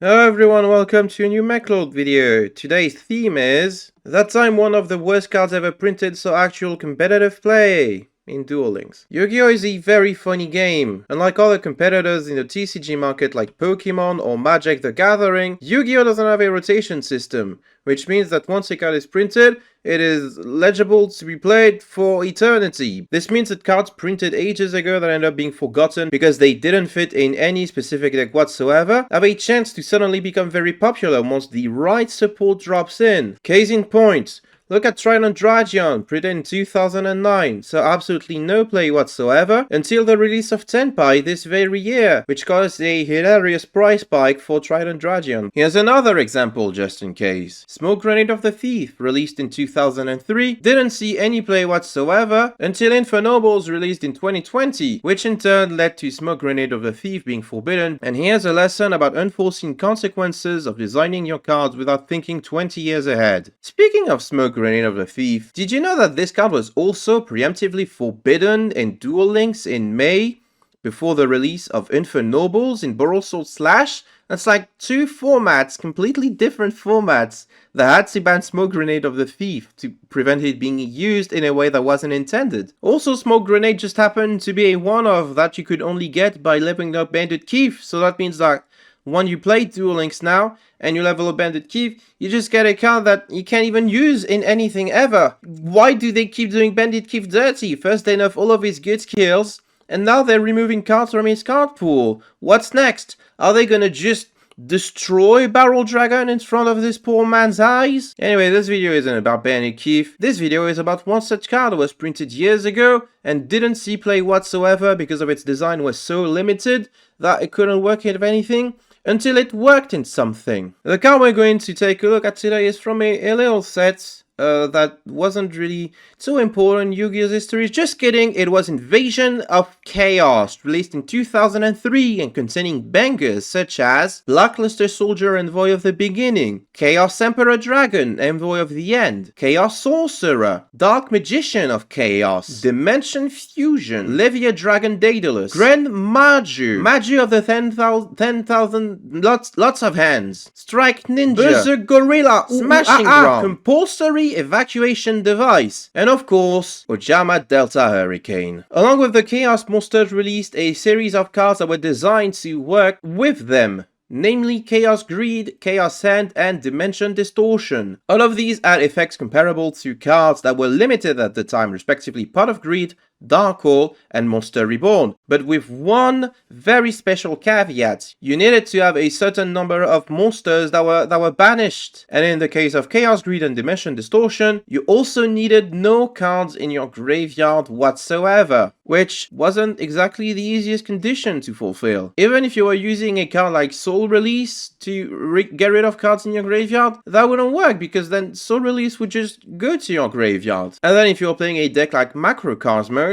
Hello everyone, welcome to a new MacLord video. Today's theme is that time one of the worst cards ever printed saw actual competitive play in Duel Links. Yu-Gi-Oh! Is a very funny game. Unlike other competitors in the TCG market like Pokemon or Magic the Gathering, Yu-Gi-Oh! Doesn't have a rotation system, which means that once a card is printed, it is legible to be played for eternity. This means that cards printed ages ago that end up being forgotten because they didn't fit in any specific deck whatsoever have a chance to suddenly become very popular once the right support drops in. Case in point, look at Trident Dragion, printed in 2009, so absolutely no play whatsoever, until the release of Tenpai this very year, which caused a hilarious price spike for Trident Dragion. Here's another example just in case. Smoke Grenade of the Thief, released in 2003, didn't see any play whatsoever, until Infernobles released in 2020, which in turn led to Smoke Grenade of the Thief being forbidden, and here's a lesson about unforeseen consequences of designing your cards without thinking 20 years ahead. Speaking of Smoke Grenade of the Thief, did you know that this card was also preemptively forbidden in Duel Links in May, before the release of Infernobles in Borrow Sword Slash? That's like two formats, completely different formats, that had to ban Smoke Grenade of the Thief to prevent it being used in a way that wasn't intended. Also, Smoke Grenade just happened to be a one-off that you could only get by leveling up Bandit Keith, so that means that when you play Duel Links now, and you level up Bandit Keith, you just get a card that you can't even use in anything ever. Why do they keep doing Bandit Keith dirty? First they nerf all of his good skills, and now they're removing cards from his card pool. What's next? Are they gonna just destroy Barrel Dragon in front of this poor man's eyes? Anyway, this video isn't about Bandit Keith. This video is about one such card that was printed years ago and didn't see play whatsoever because of its design was so limited that it couldn't work in anything, until it worked in something. The card we're going to take a look at today is from a little set that wasn't really too important in Yu-Gi-Oh's history. Just kidding, it was Invasion of Chaos, released in 2003 and containing bangers such as Blackluster Soldier, Envoy of the Beginning, Chaos Emperor Dragon, Envoy of the End, Chaos Sorcerer, Dark Magician of Chaos, Dimension Fusion, Levia Dragon Daedalus, Grand Maju, Maju of the 10,000 lots of hands, Strike Ninja, Berserk Gorilla, Smashing Ground, Compulsory Evacuation Device, and of course, Ojama Delta Hurricane. Along with the Chaos monsters, released a series of cards that were designed to work with them, namely Chaos Greed, Chaos Hand, and Dimension Distortion. All of these had effects comparable to cards that were limited at the time, respectively Pot of Greed, Dark Hole, and Monster Reborn, but with one very special caveat. You needed to have a certain number of monsters that were banished, and in the case of Chaos Greed and Dimension Distortion, you also needed no cards in your graveyard whatsoever, which wasn't exactly the easiest condition to fulfill. Even if you were using a card like Soul Release to get rid of cards in your graveyard, that wouldn't work, because then Soul Release would just go to your graveyard. And then if you were playing a deck like Macrocosmos,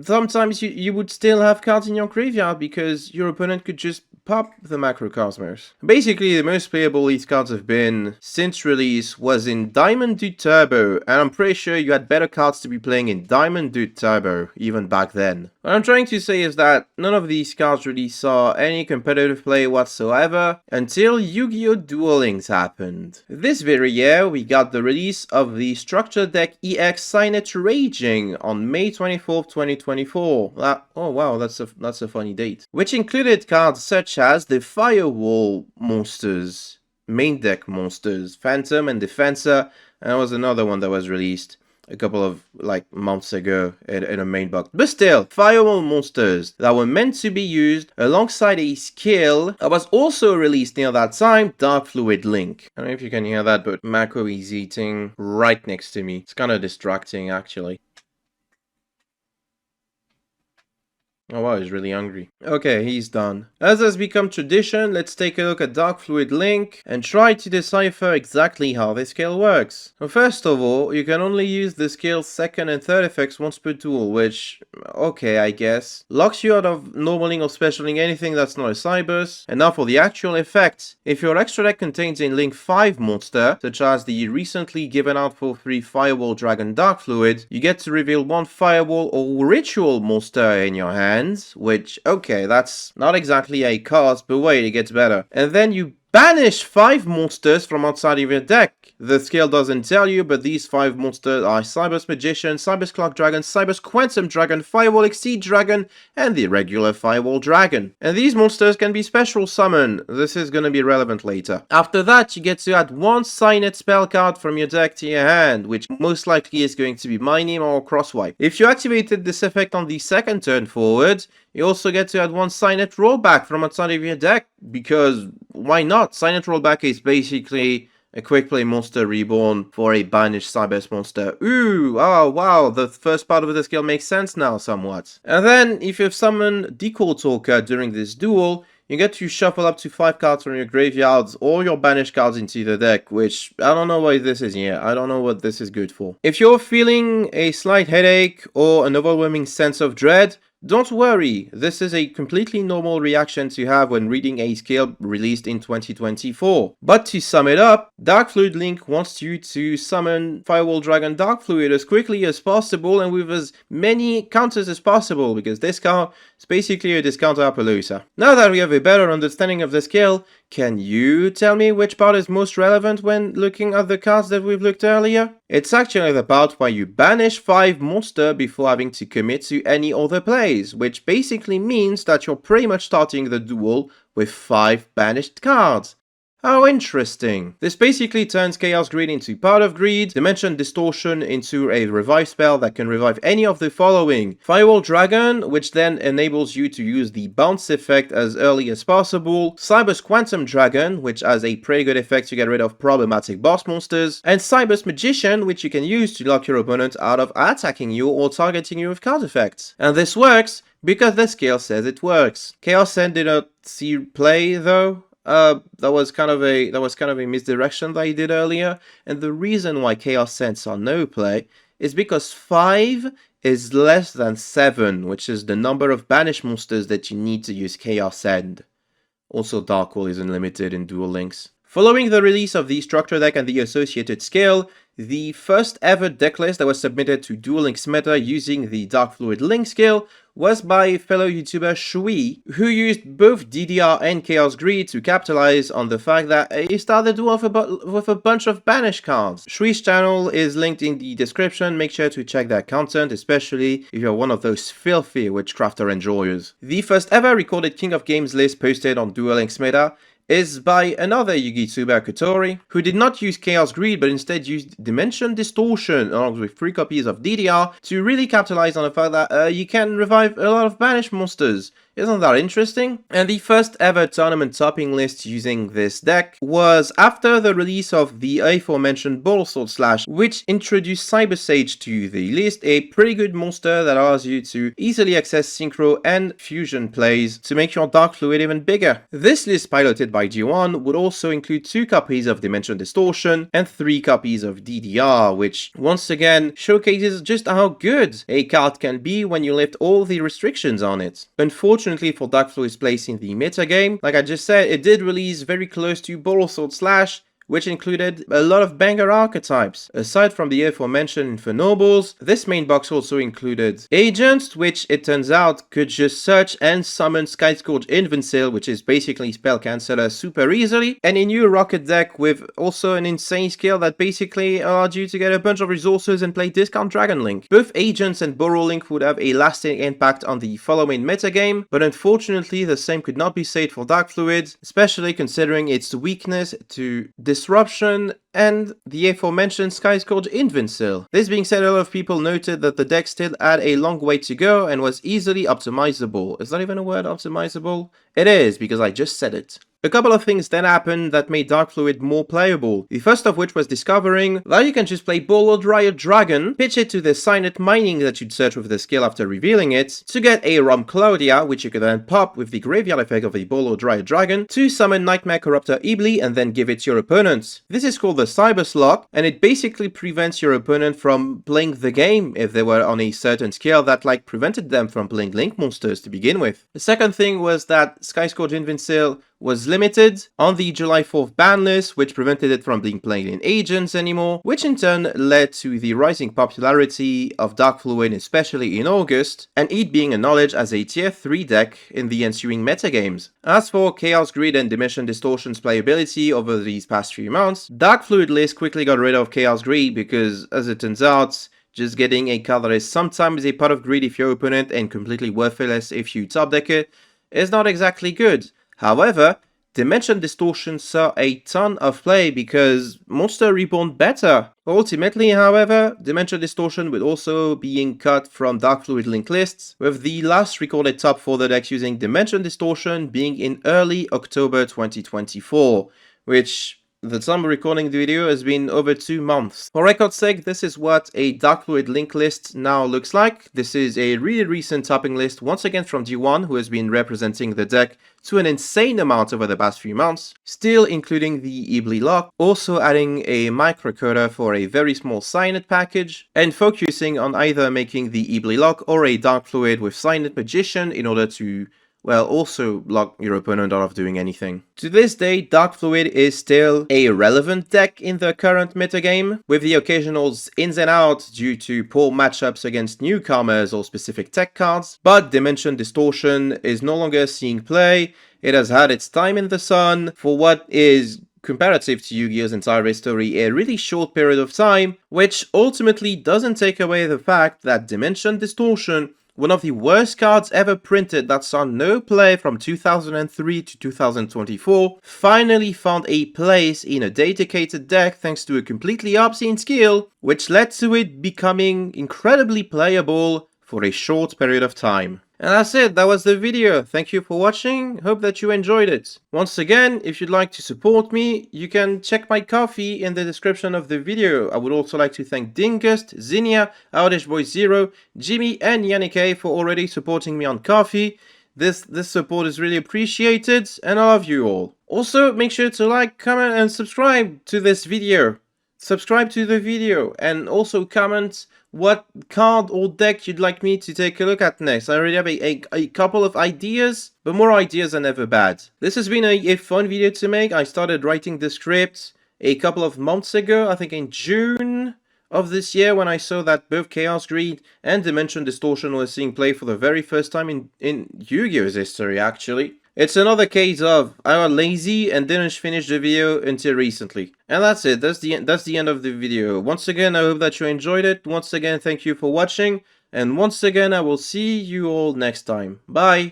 sometimes you would still have cards in your graveyard because your opponent could just pop the Macrocosmos. Basically, the most playable these cards have been since release was in Diamond Dude Turbo, and I'm pretty sure you had better cards to be playing in Diamond Dude Turbo even back then. What I'm trying to say is that none of these cards really saw any competitive play whatsoever until Yu-Gi-Oh! Duel Links happened. This very year, we got the release of the Structure Deck EX Signet Raging on May 24th, 2024. Oh wow, that's a funny date. Which included cards such as the Firewall monsters, main deck monsters, Phantom and Defensor, and there was another one that was released a couple of months ago in a main box. But still, Firewall monsters that were meant to be used alongside a skill that was also released near that time, Dark Fluid Link. I don't know if you can hear that, but Mako is eating right next to me. It's kind of distracting actually. Oh wow, he's really hungry. Okay, he's done. As has become tradition, let's take a look at Dark Fluid Link and try to decipher exactly how this skill works. So first of all, you can only use the skill's second and third effects once per duel, which, okay, I guess, locks you out of normaling or specialing anything that's not a cyberse. And now for the actual effects. If your extra deck contains a Link 5 monster, such as the recently given out for free Firewall Dragon Dark Fluid, you get to reveal one Firewall or Ritual monster in your hand, which, okay, that's not exactly a cost, but wait, it gets better. And then you Banish 5 monsters from outside of your deck. The skill doesn't tell you, but these 5 monsters are Cyberse Magician, Cyberse Clock Dragon, Cyberse Quantum Dragon, Firewall Exceed Dragon, and the regular Firewall Dragon. And these monsters can be special summoned. This is going to be relevant later. After that, you get to add one Signet spell card from your deck to your hand, which most likely is going to be Mining or Crosswipe. If you activated this effect on the second turn forward, you also get to add one Signet rollback from outside of your deck, because why not? Signet rollback is basically a quick play monster reborn for a banished Cyberse monster. Ooh, oh wow, the first part of the skill makes sense now somewhat. And then, if you've summoned Decor Talker during this duel, you get to shuffle up to 5 cards from your graveyards or your banished cards into the deck, which I don't know why this is here. I don't know what this is good for. If you're feeling a slight headache or an overwhelming sense of dread, don't worry, this is a completely normal reaction to have when reading a skill released in 2024. But to sum it up, Dark Fluid Link wants you to summon Firewall Dragon Dark Fluid as quickly as possible and with as many counters as possible, because this card is basically a discounter Appaloosa. Now that we have a better understanding of the skill, can you tell me which part is most relevant when looking at the cards that we've looked earlier? It's actually the part where you banish 5 monsters before having to commit to any other plays, which basically means that you're pretty much starting the duel with 5 banished cards. How interesting. This basically turns Chaos Greed into Part of Greed, Dimension Distortion into a revive spell that can revive any of the following. Firewall Dragon, which then enables you to use the bounce effect as early as possible. Cyberse Quantum Dragon, which has a pretty good effect to get rid of problematic boss monsters. And Cyberse Magician, which you can use to lock your opponent out of attacking you or targeting you with card effects. And this works because the skill says it works. Chaos Send did not see play though. That was kind of a misdirection that he did earlier, and the reason why Chaos Sense are no play is because 5 is less than 7, which is the number of banished monsters that you need to use Chaos Send. Also, Dark Hole is unlimited in Duel Links. Following the release of the structure deck and the associated skill, the first ever decklist that was submitted to Duel Links meta using the Dark Fluid Link skill was by fellow YouTuber Shui, who used both DDR and Chaos Greed to capitalize on the fact that he started the duel with a bunch of banished cards. Shui's channel is linked in the description, make sure to check that content, especially if you're one of those filthy witchcrafter enjoyers. The first ever recorded King of Games list posted on Duel Links meta is by another YouTuber Kotori, who did not use Chaos Greed but instead used Dimension Distortion along with 3 copies of DDR to really capitalize on the fact that you can revive a lot of banished monsters. Isn't that interesting? And the first ever tournament topping list using this deck was after the release of the aforementioned Ball Sword Slash, which introduced Cyber Sage to the list, a pretty good monster that allows you to easily access synchro and fusion plays to make your Dark Fluid even bigger. This list, piloted by Diuan, would also include 2 copies of Dimension Distortion and 3 copies of DDR, which once again showcases just how good a card can be when you lift all the restrictions on it. Unfortunately for Dark Fluid's place in the metagame, like I just said, it did release very close to Ball Sword Slash, which included a lot of banger archetypes. Aside from the aforementioned Infernobles, this main box also included Agents, which it turns out could just search and summon Skyscourge Invincible, which is basically spell canceller super easily, and a new rocket deck with also an insane skill that basically allowed you to get a bunch of resources and play Discount Dragon Link. Both Agents and Burrow Link would have a lasting impact on the following metagame, but unfortunately the same could not be said for Dark Fluid, especially considering its weakness to Disruption and the aforementioned Skyscourge Invincible. This being said, a lot of people noted that the deck still had a long way to go and was easily optimizable. Is that even a word, optimizable? It is, because I just said it. A couple of things then happened that made Dark Fluid more playable. The first of which was discovering that you can just play Bollard Riot Dragon, pitch it to the Signet Mining that you'd search with the skill after revealing it, to get a Rom Claudia, which you could then pop with the graveyard effect of the Bollard Riot Dragon, to summon Nightmare Corruptor Ibli and then give it to your opponent. This is called the cyberse lock, and it basically prevents your opponent from playing the game if they were on a certain skill that prevented them from playing Link monsters to begin with. The second thing was that Skyscourge Invincible was limited on the July 4th ban list, which prevented it from being played in agents anymore, which in turn led to the rising popularity of Dark Fluid, especially in August, and it being acknowledged as a tier 3 deck in the ensuing metagames. As for Chaos Greed and Dimension Distortion's playability over these past few months, Dark Fluid list quickly got rid of Chaos Greed because, as it turns out, just getting a card that is sometimes a pot of greed if your opponent and completely worthless if you top deck it is not exactly good. However, Dimension Distortion saw a ton of play because Monster Reborn better. Ultimately, however, Dimension Distortion will also being cut from Dark Fluid link lists, with the last recorded top for the deck using Dimension Distortion being in early October 2024, which the time of recording the video has been over 2 months. For record's sake, this is what a Dark Fluid link list now looks like. This is a really recent topping list, once again from Diuan, who has been representing the deck to an insane amount over the past few months, still including the Ibli lock, also adding a microcoder for a very small Signet package, and focusing on either making the Ibli lock or a Dark Fluid with Signet Magician in order to, well, also block your opponent out of doing anything. To this day, Dark Fluid is still a relevant deck in the current metagame, with the occasional ins and outs due to poor matchups against newcomers or specific tech cards, but Dimension Distortion is no longer seeing play. It has had its time in the sun for what is, comparative to Yu-Gi-Oh's entire history, a really short period of time, which ultimately doesn't take away the fact that Dimension Distortion, one of the worst cards ever printed that saw no play from 2003 to 2024, finally found a place in a dedicated deck thanks to a completely obscene skill, which led to it becoming incredibly playable for a short period of time. And that's it, that was the video. Thank you for watching, hope that you enjoyed it. Once again, if you'd like to support me, you can check my Ko-fi in the description of the video. I would also like to thank Dingust, Zinnia, OutishBoy0, Jimmy and Yannick for already supporting me on Ko-fi. This support is really appreciated, and I love you all. Also, make sure to like, comment and subscribe to this video. Subscribe to the video, and also comment what card or deck you'd like me to take a look at next. I already have a couple of ideas, but more ideas are never bad. This has been a fun video to make. I started writing the script a couple of months ago, I think in June of this year, when I saw that both Chaos Greed and Dimension Distortion were seeing play for the very first time in Yu-Gi-Oh's history, actually. It's another case of I got lazy and didn't finish the video until recently. And that's it, that's the end of the video. Once again, I hope that you enjoyed it. Once again, thank you for watching. And once again, I will see you all next time. Bye!